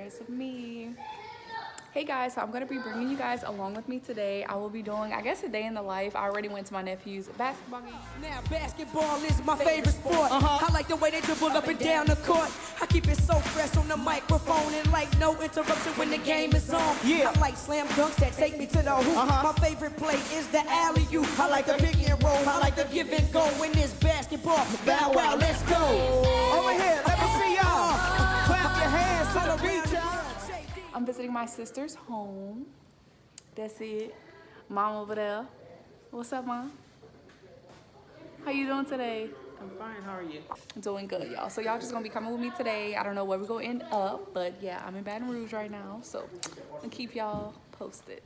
guys, me. Hey guys, so I'm going to be bringing you guys along with me today. I will be doing, I guess, a day in the life. I already went to my nephew's basketball game. Now basketball is my favorite sport. I like the way they dribble up and down the court. I keep it so fresh on the microphone and like no interruption when the game is on. I like slam dunks that take me to the hoop. My favorite play is the alley-oop. I like the pick and roll. I like the give and go when it's basketball. Bow wow, let's go. Over here, let me see y'all. Clap your hands to the beat, y'all. I'm visiting my sister's home. That's it. Mom over there. What's up, Mom? How you doing today? I'm fine. How are you? I'm doing good, y'all. So y'all just gonna be coming with me today. I don't know where we're gonna end up, but yeah, I'm in Baton Rouge right now, so I'm gonna keep y'all posted.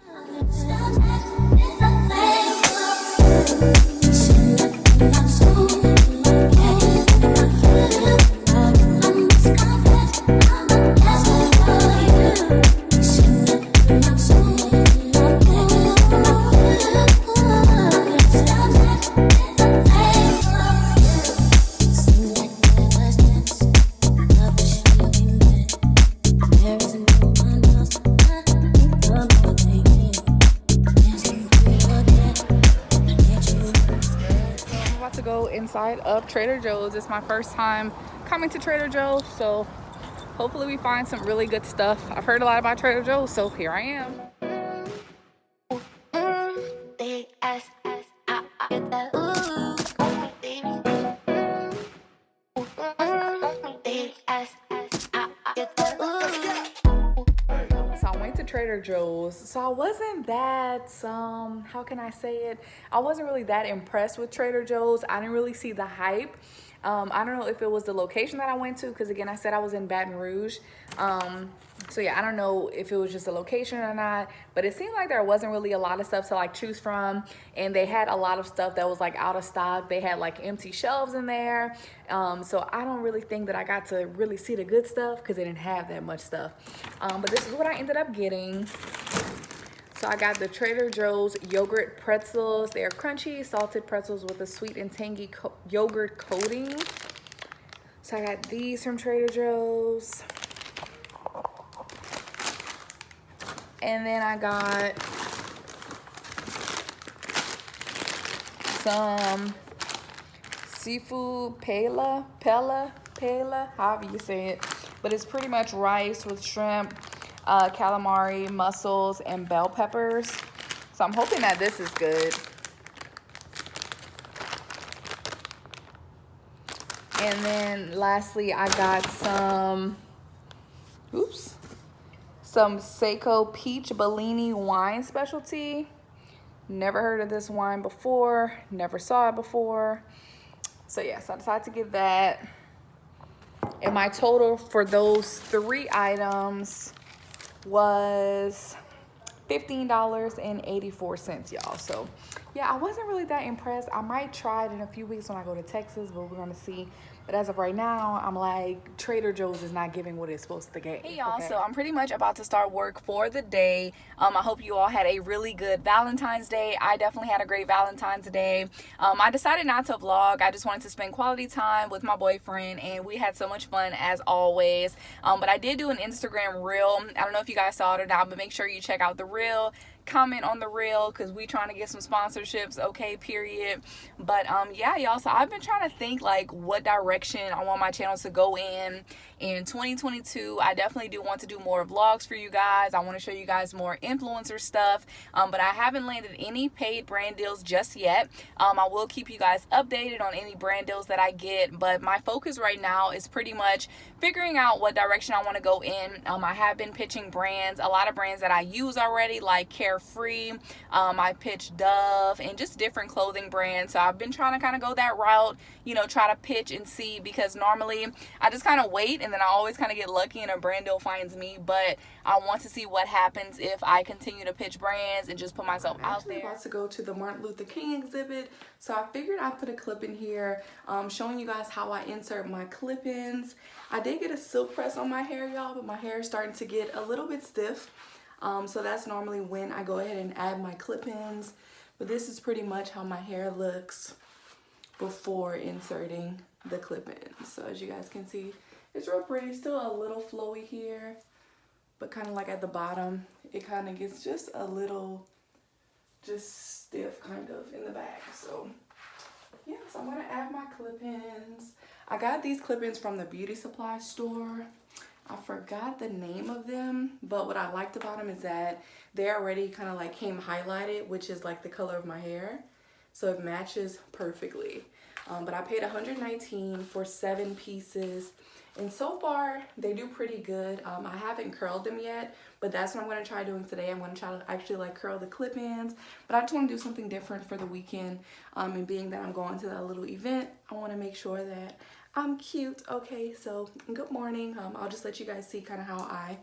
Inside of Trader Joe's. It's my first time coming to Trader Joe's, so hopefully we find some really good stuff. I've heard a lot about Trader Joe's, so here I am. So I went to Trader Joe's. So I wasn't that, how can I say it? I wasn't really that impressed with Trader Joe's. I didn't really see the hype. I don't know if it was the location that I went to, because again, I said I was in Baton Rouge. So yeah, I don't know if it was just a location or not, but it seemed like there wasn't really a lot of stuff to like choose from, and they had a lot of stuff that was like out of stock. They had like empty shelves in there. So I don't really think that I got to really see the good stuff because they didn't have that much stuff. But this is what I ended up getting. So I got the Trader Joe's yogurt pretzels. They are crunchy, salted pretzels with a sweet and tangy yogurt coating. So I got these from Trader Joe's. And then I got some seafood pela, however you say it. But it's pretty much rice with shrimp, calamari, mussels, and bell peppers. So I'm hoping that this is good. And then lastly, I got some Seiko Peach Bellini wine specialty. Never heard of this wine before. Never saw it before. So yeah, so I decided to get that. And my total for those 3 items was $15.84, y'all. So yeah, I wasn't really that impressed. I might try it in a few weeks when I go to Texas, but we're gonna see. But as of right now, I'm like, Trader Joe's is not giving what it's supposed to get. Hey y'all, okay. So I'm pretty much about to start work for the day. I hope you all had a really good Valentine's Day. I definitely had a great Valentine's Day. I decided not to vlog. I just wanted to spend quality time with my boyfriend, and we had so much fun as always. But I did do an Instagram reel. I don't know if you guys saw it or not, but make sure you check out the reel. Comment on the reel, because we trying to get some sponsorships, okay, period. But yeah, y'all, so I've been trying to think like what direction I want my channel to go in 2022. I definitely do want to do more vlogs for you guys. I want to show you guys more influencer stuff, but I haven't landed any paid brand deals just yet. I will keep you guys updated on any brand deals that I get, but my focus right now is pretty much figuring out what direction I want to go in. I have been pitching brands, a lot of brands that I use already, like Carefree. I pitched Dove and just different clothing brands. So I've been trying to kind of go that route, you know, try to pitch and see, because normally I just kind of wait and then I always kind of get lucky and a brand deal finds me. But I want to see what happens if I continue to pitch brands and just put myself out there. I'm about to go to the Martin Luther King exhibit, so I figured I'd put a clip in here showing you guys how I insert my clip-ins. I did get a silk press on my hair, y'all, but my hair is starting to get a little bit stiff. So that's normally when I go ahead and add my clip-ins. But this is pretty much how my hair looks before inserting the clip-ins. So as you guys can see, it's real pretty. Still a little flowy here, but kind of like at the bottom, it kind of gets just a little just stiff kind of in the back. So yeah, so I'm gonna add my clip-ins. I got these clip-ins from the beauty supply store. I forgot the name of them, but what I liked about them is that they already kind of like came highlighted, which is like the color of my hair. So it matches perfectly. But I paid $119 for 7 pieces. And so far, they do pretty good. I haven't curled them yet, but that's what I'm going to try doing today. I'm going to try to actually like curl the clip-ins. But I just want to do something different for the weekend. And being that I'm going to that little event, I want to make sure that I'm cute. Okay, so good morning. I'll just let you guys see kind of how I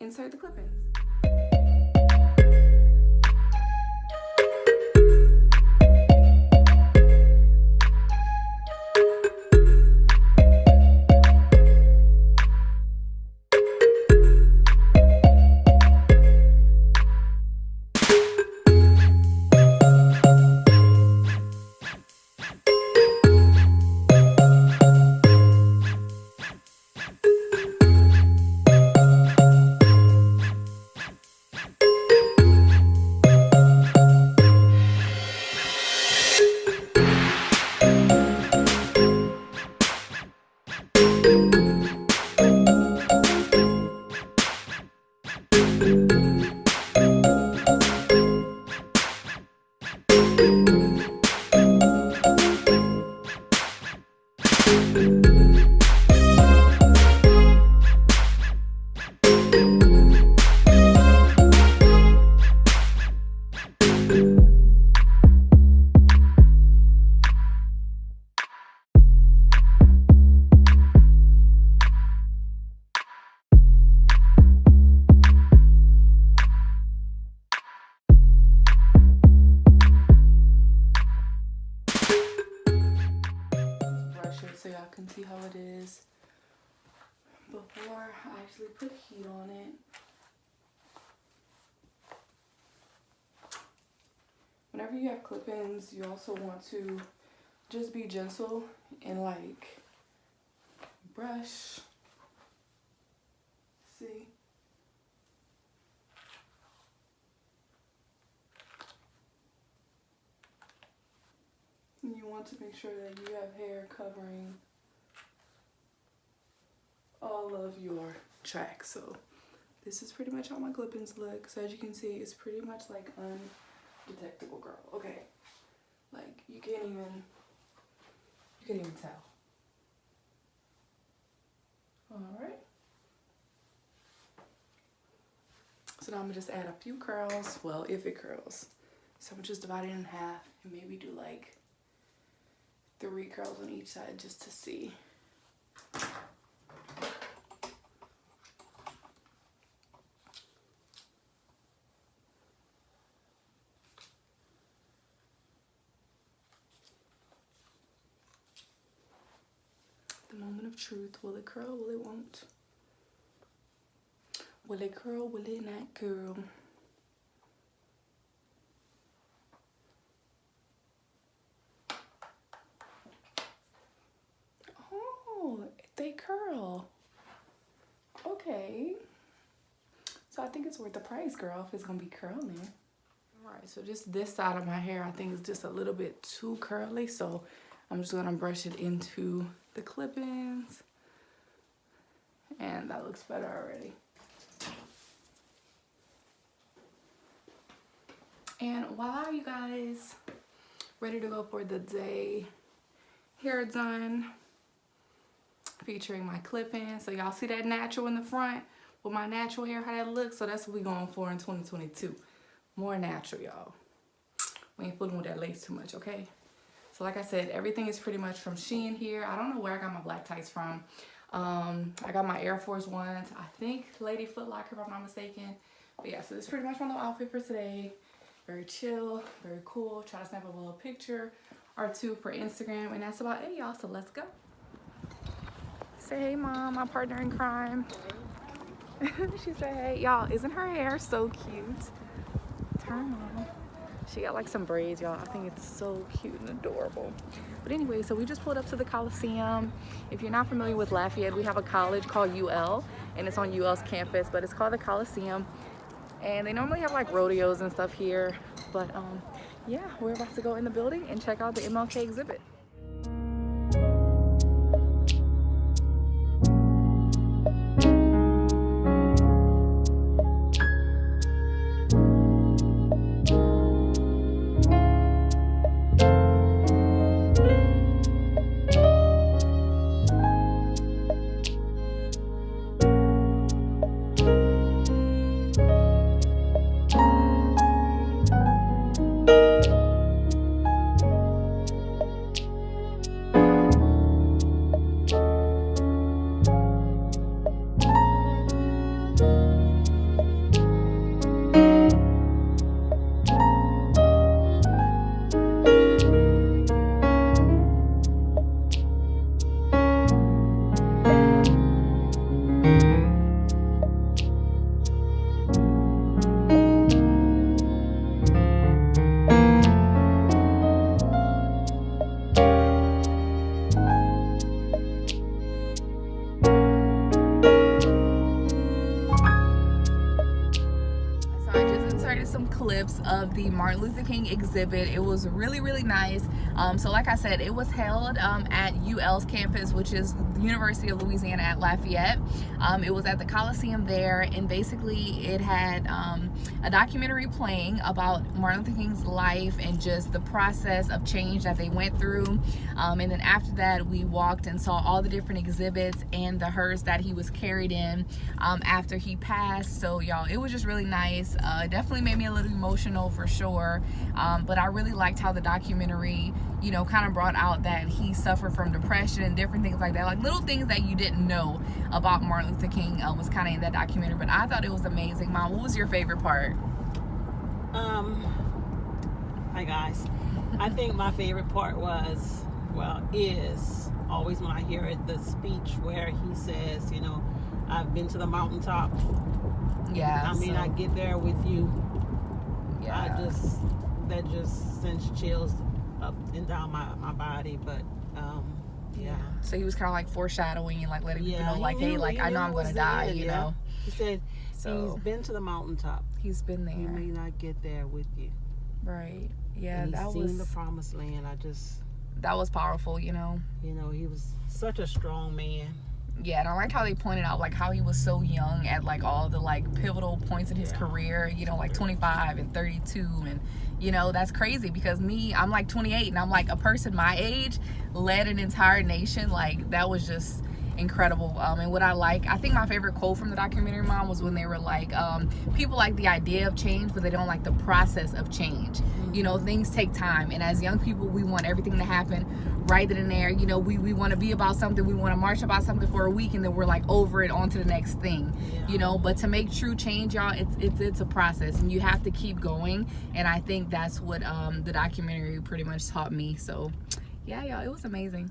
insert the clip-ins. So y'all can see how it is before I actually put heat on it. Whenever you have clip-ins, you also want to just be gentle and like brush. See? You want to make sure that you have hair covering all of your tracks. So this is pretty much how my clip-ins look. So as you can see, it's pretty much like undetectable, girl. Okay, like you can't even tell. All right. So now I'm gonna just add a few curls. Well, if it curls. So I'm gonna just divide it in half and maybe do like 3 curls on each side just to see. The moment of truth. Will it curl? Will it won't? Will it curl? Will it not curl? They curl. Okay. So I think it's worth the price, girl, if it's gonna be curling. Alright, so just this side of my hair I think is just a little bit too curly, so I'm just gonna brush it into the clip-ins. And that looks better already. And while you guys ready to go for the day hair done, featuring my clip-in, so y'all see that natural in the front with my natural hair, how that looks. So that's what we going for in 2022. More natural, y'all. We ain't fooling with that lace too much, okay? So like I said, everything is pretty much from Shein here. I don't know where I got my black tights from. I got my Air Force Ones, I think Lady Foot Locker if I'm not mistaken. But yeah, so this is pretty much my little outfit for today. Very chill, very cool. Try to snap up a little picture or 2 for Instagram, and that's about it, y'all. So let's go. Say hey, Mom, my partner in crime. She said hey. Y'all, isn't her hair so cute? Turn on. She got like some braids, y'all. I think it's so cute and adorable. But anyway, so we just pulled up to the Coliseum. If you're not familiar with Lafayette, we have a college called UL, and it's on UL's campus, but it's called the Coliseum. And they normally have like rodeos and stuff here. But yeah, we're about to go in the building and check out the MLK exhibit. Some clips of the Martin Luther King exhibit. It was really nice. So like I said, it was held at UL's campus, which is the University of Louisiana at Lafayette. It was at the Coliseum there, and basically it had a documentary playing about Martin Luther King's life and just the process of change that they went through. And then after that, we walked and saw all the different exhibits and the hearse that he was carried in after he passed. So y'all, it was just really nice. Definitely made me a little emotional for sure, but I really liked how the documentary, you know, kind of brought out that he suffered from depression and different things like that, like little things that you didn't know about Martin Luther King was kind of in that documentary. But I thought it was amazing. Mom, what was your favorite part? Hi guys. I think my favorite part was, is always when I hear the speech where he says, you know, I've been to the mountaintop. Yeah, I mean, I get there with you. Yeah, that just sends chills up and down my body. But yeah. So he was kind of like foreshadowing and like letting people know, like, hey, like I know I'm gonna die. You know. He said he's been to the mountaintop. He's been there. He may not get there with you. Right. Yeah. And that he's was seen the promised land. That was powerful. You know. You know, he was such a strong man. Yeah, and I liked how they pointed out like how he was so young at like all the like pivotal points in his career, you know, like 25 and 32, and you know, that's crazy because I'm like 28 and I'm like a person my age led an entire nation. Like that was just incredible. And what I think my favorite quote from the documentary, Mom, was when they were like, people like the idea of change, but they don't like the process of change. You know, things take time, and as young people, we want everything to happen right then and there. You know, we want to be about something, we want to march about something for a week, and then we're like over it, on to the next thing. You know, but to make true change, y'all, it's a process, and you have to keep going. And I think that's what the documentary pretty much taught me. So yeah, y'all, it was amazing.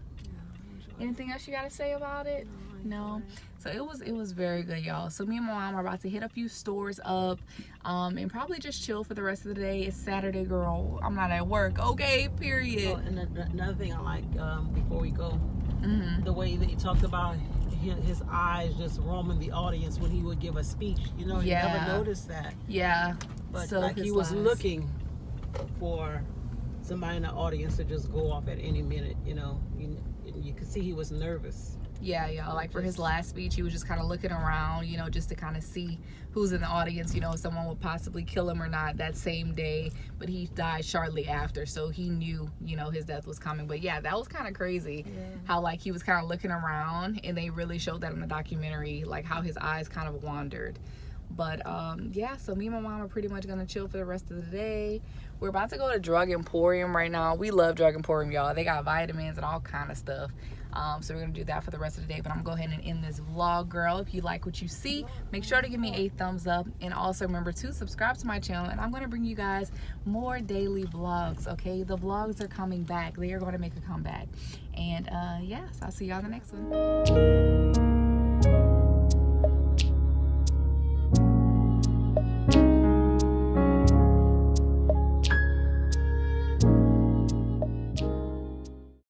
Anything else you gotta say about it? No. So it was very good, y'all. So me and my mom are about to hit a few stores up and probably just chill for the rest of the day. It's Saturday, girl. I'm not at work. Okay, period. Oh, and another thing I like before we go, the way that he talked about his eyes just roaming the audience when he would give a speech. You know, you never noticed that. Yeah. But so like he was looking for somebody in the audience to just go off at any minute, you know. You could see he was nervous. Yeah, like for his last speech, he was just kind of looking around, you know, just to kind of see who's in the audience, you know, if someone would possibly kill him or not that same day. But he died shortly after, so he knew, you know, his death was coming. But yeah, that was kind of crazy how like he was kind of looking around, and they really showed that in the documentary, like how his eyes kind of wandered. But yeah, so me and my mom are pretty much gonna chill for the rest of the day. We're about to go to Drug Emporium right now. We love Drug Emporium, y'all. They got vitamins and all kind of stuff. So we're gonna do that for the rest of the day. But I'm gonna go ahead and end this vlog, girl. If you like what you see, make sure to give me a thumbs up, and also remember to subscribe to my channel. And I'm gonna bring you guys more daily vlogs. Okay, the vlogs are coming back. They are going to make a comeback. And yes, I'll see y'all in the next one.